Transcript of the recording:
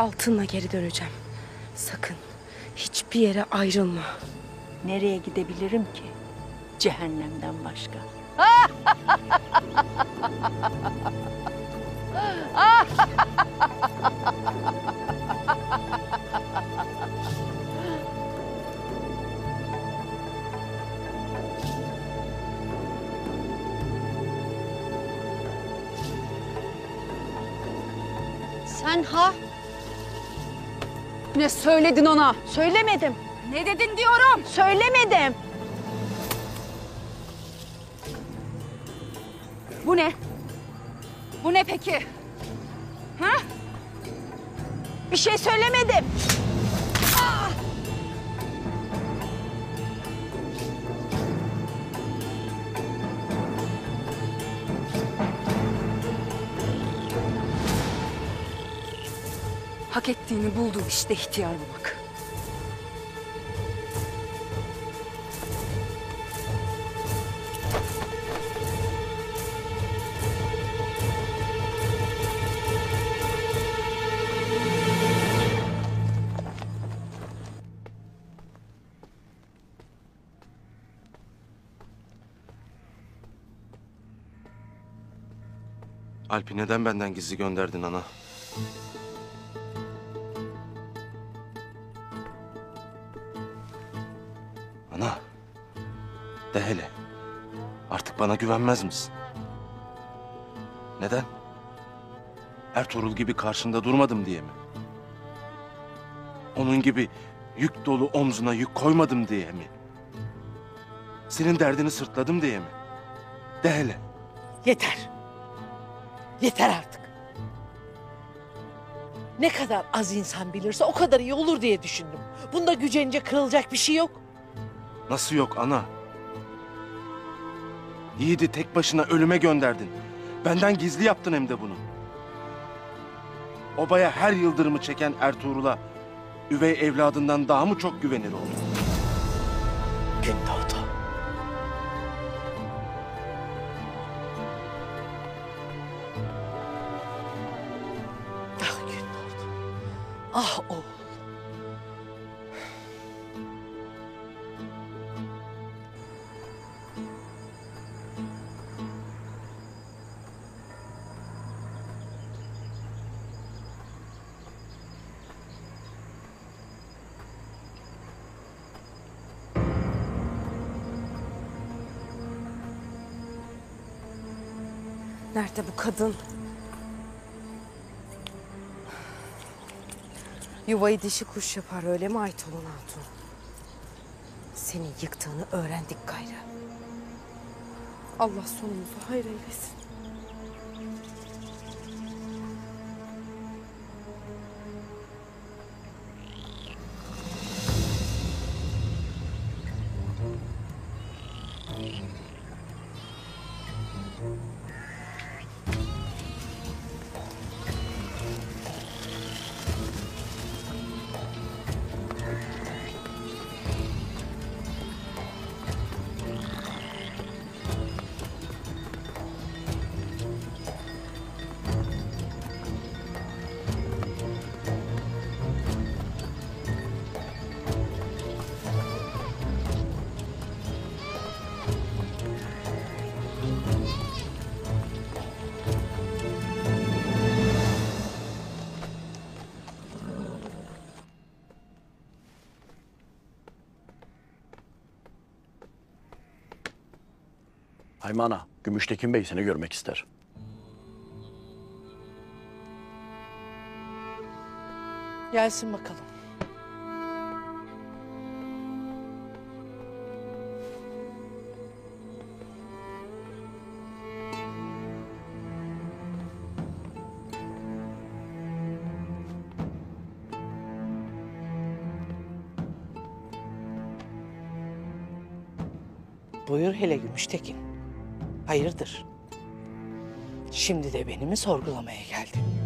Altınla geri döneceğim. Sakın hiçbir yere ayrılma. Nereye gidebilirim ki? Cehennemden başka. Sen ha? Ne söyledin ona? Söylemedim. Ne dedin diyorum? Söylemedim. Bu ne? Bu ne peki? Ha? Bir şey söylemedim. Hak ettiğini buldun işte ihtiyar bulmak. Alp'i neden benden gizli gönderdin ana? Ana, de hele. Artık bana güvenmez misin? Neden? Ertuğrul gibi karşında durmadım diye mi? Onun gibi yük dolu omzuna yük koymadım diye mi? Senin derdini sırtladım diye mi? De hele. Yeter. Yeter artık. Ne kadar az insan bilirse o kadar iyi olur diye düşündüm. Bunda gücenince kırılacak bir şey yok. Nasıl yok ana? Yiğidi tek başına ölüme gönderdin. Benden gizli yaptın hem de bunu. Obaya her yıldırımı çeken Ertuğrul'a üvey evladından daha mı çok güvenir oldu? Gündoğdu. Ah Gündoğdu. Ah oğul. Nerede bu kadın? Yuvayı dişi kuş yapar öyle mi Aytolun Hatun? Seni yıktığını öğrendik gayrı. Allah sonumuzu hayır eylesin. Haymi Ana, Gümüştekin Bey seni görmek ister. Gelsin bakalım. Buyur hele Gümüştekin. Hayırdır? Şimdi de beni mi sorgulamaya geldin?